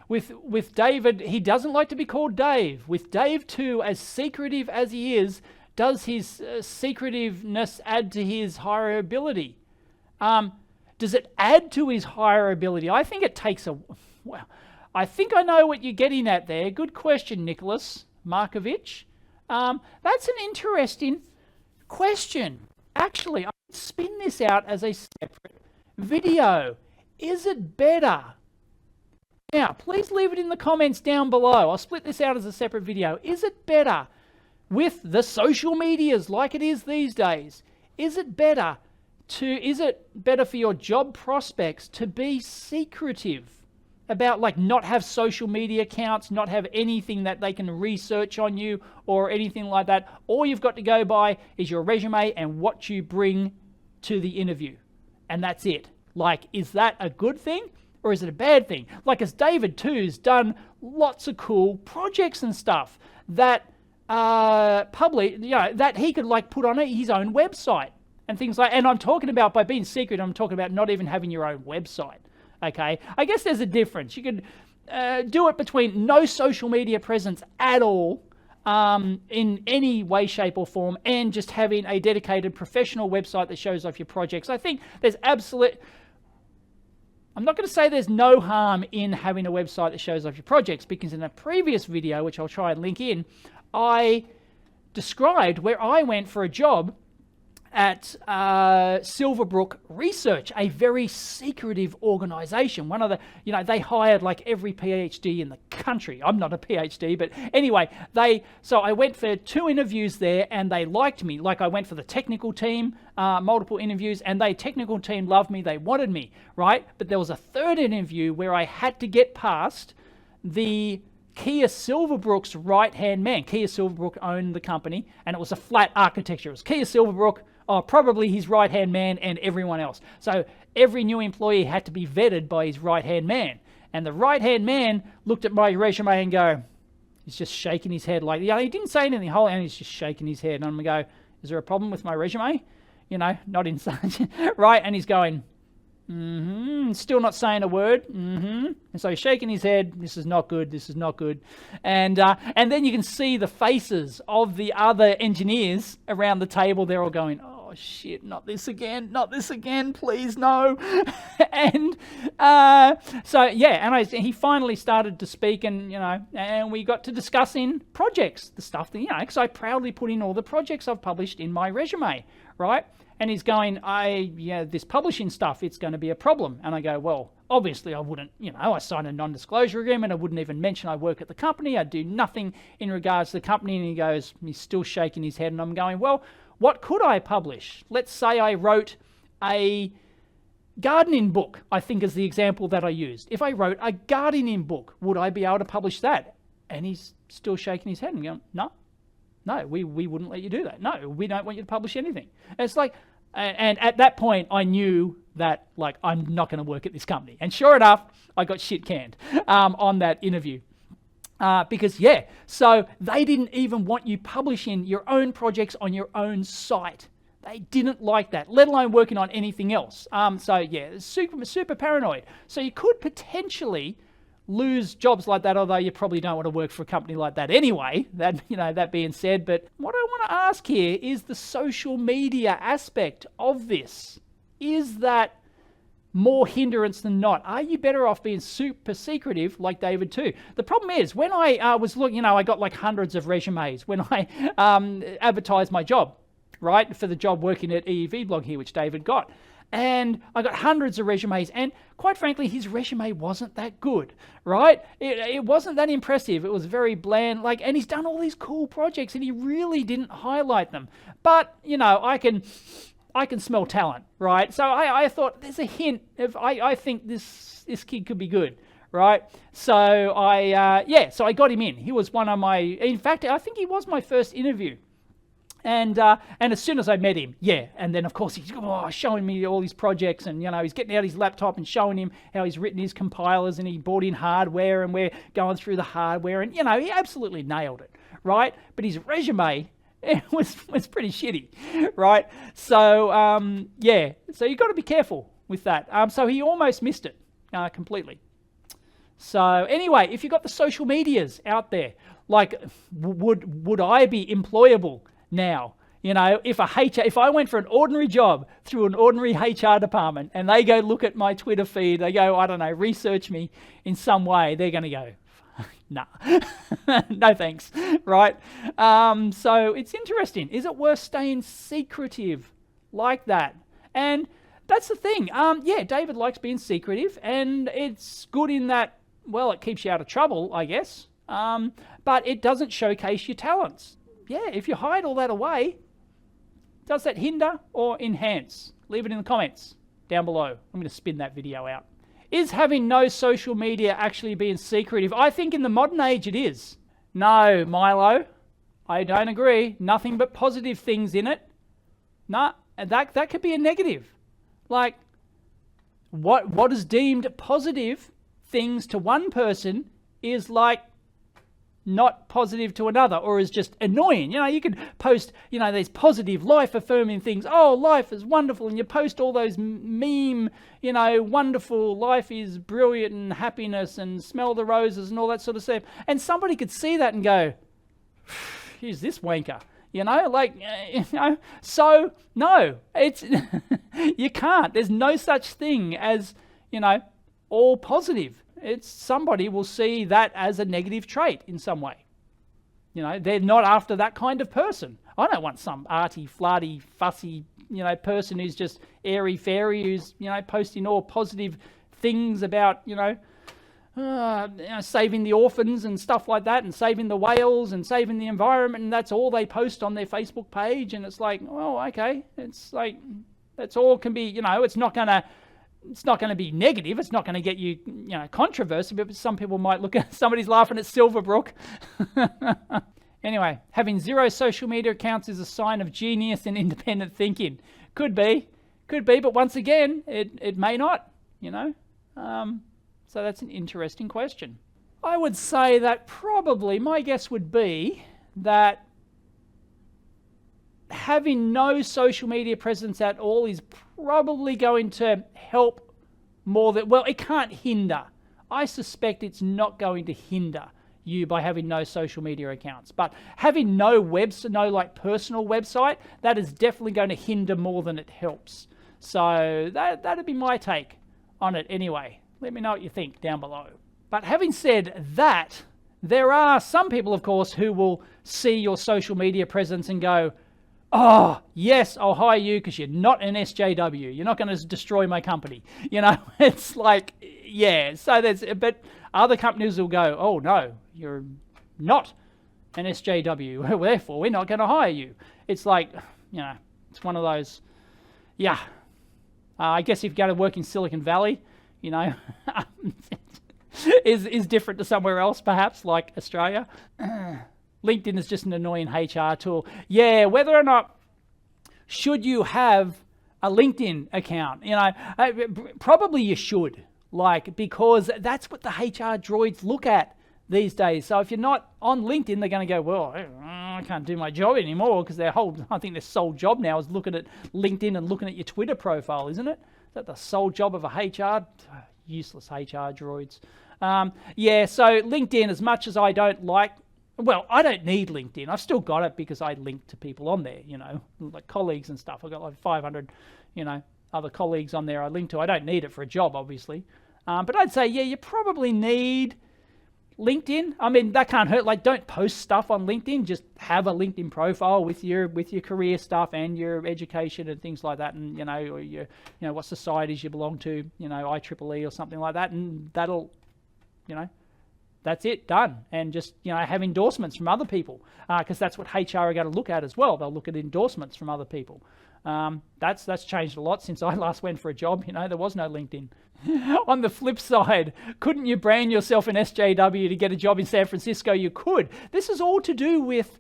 With David, he doesn't like to be called Dave. With Dave too, as secretive as he is, does his secretiveness add to his hireability? Does it add to his hireability? I think it takes a... Well, I think I know what you're getting at there. Good question, Nicholas Markovich. That's an interesting question. Actually, I can spin this out as a separate video. Is it better? Now, please leave it in the comments down below. I'll split this out as a separate video. Is it better with the social medias like it is these days? Is it better for your job prospects to be secretive about, like, not have social media accounts, not have anything that they can research on you or anything like that? All you've got to go by is your resume and what you bring to the interview. And that's it. Like, is that a good thing? Or is it a bad thing? Like, as David too's done lots of cool projects and stuff that that he could, like, put on his own website and things like. And I'm talking about, by being secret, I'm talking about not even having your own website. Okay, I guess there's a difference. You could do it between no social media presence at all in any way, shape, or form, and just having a dedicated professional website that shows off your projects. I think there's I'm not going to say there's no harm in having a website that shows off your projects, because in a previous video, which I'll try and link in, I described where I went for a job at Silverbrook Research, a very secretive organization. One of the, they hired like every PhD in the country. I'm not a PhD, but anyway, so I went for 2 interviews there and they liked me. Like, I went for the technical team, multiple interviews, and the technical team loved me. They wanted me, right? But there was a 3rd interview where I had to get past the Kia Silverbrook's right-hand man. Kia Silverbrook owned the company, and it was a flat architecture. It was Kia Silverbrook, probably his right-hand man, and everyone else. So every new employee had to be vetted by his right-hand man. And the right-hand man looked at my resume and he's just shaking his head like, he didn't say anything, and he's just shaking his head. And I'm going to go, is there a problem with my resume? Not inside, right? And he's going, still not saying a word. And so he's shaking his head. This is not good. This is not good. And then you can see the faces of the other engineers around the table. They're all going, oh shit, not this again, please no. And he finally started to speak, and we got to discussing projects, the stuff that, because I proudly put in all the projects I've published in my resume, right? And he's going, this publishing stuff, it's going to be a problem. And I go, well, obviously I wouldn't, I signed a non-disclosure agreement. I wouldn't even mention I work at the company. I'd do nothing in regards to the company. And he's still shaking his head. And I'm going, well, what could I publish? Let's say I wrote a gardening book, I think is the example that I used. If I wrote a gardening book, would I be able to publish that? And he's still shaking his head and going, no, we wouldn't let you do that. No, we don't want you to publish anything. And it's like, and at that point, I knew that, like, I'm not going to work at this company. And sure enough, I got shit canned on that interview. So they didn't even want you publishing your own projects on your own site. They didn't like that, let alone working on anything else. Super paranoid. So you could potentially lose jobs like that, although you probably don't want to work for a company like that anyway, that being said. But what I want to ask here is the social media aspect of this. Is that more hindrance than not? Are you better off being super secretive like David too? The problem is, when I was looking, I got like hundreds of resumes when I advertised my job, right, for the job working at EEVblog here, which David got. And I got hundreds of resumes, and quite frankly, his resume wasn't that good, right? It wasn't that impressive. It was very bland, and he's done all these cool projects, and he really didn't highlight them. But, I can smell talent, right? So I thought there's a hint of, I think this kid could be good, right? So I got him in. He was in fact, I think he was my first interview. And as soon as I met him, and then of course he's showing me all his projects, and he's getting out his laptop and showing him how he's written his compilers, and he bought in hardware, and we're going through the hardware, and he absolutely nailed it, right? But his resume was pretty shitty, right? So so you got to be careful with that. So he almost missed it completely. So anyway, if you've got the social medias out there, like would I be employable now? You know, if I went for an ordinary job through an ordinary HR department and they go look at my Twitter feed, they go, I don't know, research me in some way, they're going to go, nah, no thanks, right? So it's interesting. Is it worth staying secretive like that? And that's the thing. Yeah, David likes being secretive, and it's good in that, well, it keeps you out of trouble, I guess. But it doesn't showcase your talents. Yeah, if you hide all that away, does that hinder or enhance? Leave it in the comments down below. I'm going to spin that video out. Is having no social media actually being secretive? I think in the modern age it is. No, Milo, I don't agree. Nothing but positive things in it. Nah, that could be a negative. Like, what is deemed positive things to one person is like not positive to another, or is just annoying. You know, you could post, you know, these positive life affirming things. Oh, life is wonderful. And you post all those meme, you know, wonderful, life is brilliant and happiness and smell the roses and all that sort of stuff. And somebody could see that and go, who's this wanker? You know, like, you know, so no, it's, you can't. There's no such thing as, you know, all positive. It's somebody will see that as a negative trait in some way. You know, they're not after that kind of person. I don't want some arty, flarty, fussy, you know, person who's just airy-fairy, who's, you know, posting all positive things about, you know, saving the orphans and stuff like that, and saving the whales and saving the environment, and that's all they post on their Facebook page. And it's like, well, okay, it's like, that's all can be, you know, it's not going to be negative. It's not going to get you, you know, controversy, but some people might look at, somebody's laughing at Silverbrook. Anyway, having zero social media accounts is a sign of genius and independent thinking. Could be, but once again, it may not, you know. So that's an interesting question. I would say that probably, my guess would be that having no social media presence at all is probably going to help more than, well, it can't hinder. I suspect it's not going to hinder you by having no social media accounts. But having no like personal website, that is definitely going to hinder more than it helps. So that'd be my take on it anyway. Let me know what you think down below. But having said that, there are some people, of course, who will see your social media presence and go, oh, yes, I'll hire you because you're not an SJW. You're not going to destroy my company. You know, it's like, yeah. So but other companies will go, oh, no, you're not an SJW. Therefore, we're not going to hire you. It's like, you know, it's one of those, yeah. I guess if you're going to work in Silicon Valley, you know, is different to somewhere else, perhaps, like Australia. LinkedIn is just an annoying HR tool. Yeah, whether or not should you have a LinkedIn account, you know, probably you should, like, because that's what the HR droids look at these days. So if you're not on LinkedIn, they're going to go, well, I can't do my job anymore, because I think their sole job now is looking at LinkedIn and looking at your Twitter profile, isn't it? Is that the sole job of a HR? Useless HR droids. Yeah, so LinkedIn, as much as I don't like, well, I don't need LinkedIn. I've still got it because I link to people on there, you know, like colleagues and stuff. I've got like 500, you know, other colleagues on there I link to. I don't need it for a job, obviously. But I'd say, yeah, you probably need LinkedIn. I mean, that can't hurt. Like, don't post stuff on LinkedIn. Just have a LinkedIn profile with your career stuff and your education and things like that, and, you know, or your, you know, what societies you belong to, you know, IEEE or something like that, and that'll, you know, that's it, done. And just, you know, have endorsements from other people, because that's what HR are going to look at as well. They'll look at endorsements from other people. That's changed a lot since I last went for a job. You know, there was no LinkedIn. On the flip side, couldn't you brand yourself an SJW to get a job in San Francisco? You could. This is all to do with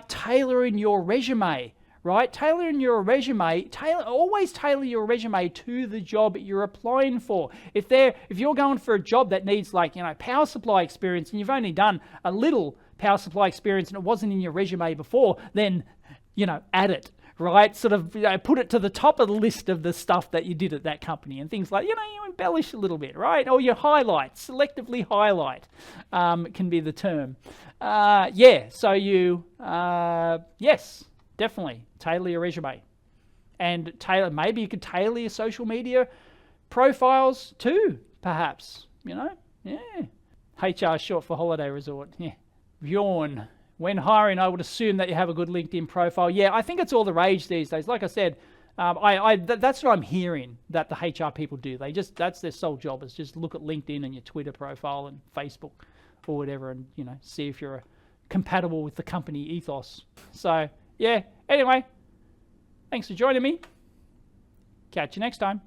tailoring your resume, right? Tailoring your resume, always tailor your resume to the job you're applying for. If you're going for a job that needs, like, you know, power supply experience, and you've only done a little power supply experience and it wasn't in your resume before, then, you know, add it, right? Sort of put it to the top of the list of the stuff that you did at that company, and things like, you embellish a little bit, right? Or you highlight, selectively highlight can be the term. So you, yes, definitely tailor your resume. And maybe you could tailor your social media profiles too, perhaps, yeah. HR is short for holiday resort, yeah. Bjorn, when hiring, I would assume that you have a good LinkedIn profile. Yeah, I think it's all the rage these days. Like I said, that's what I'm hearing that the HR people do. That's their sole job, is just look at LinkedIn and your Twitter profile and Facebook or whatever, and see if you're compatible with the company ethos. So yeah, anyway, thanks for joining me. Catch you next time.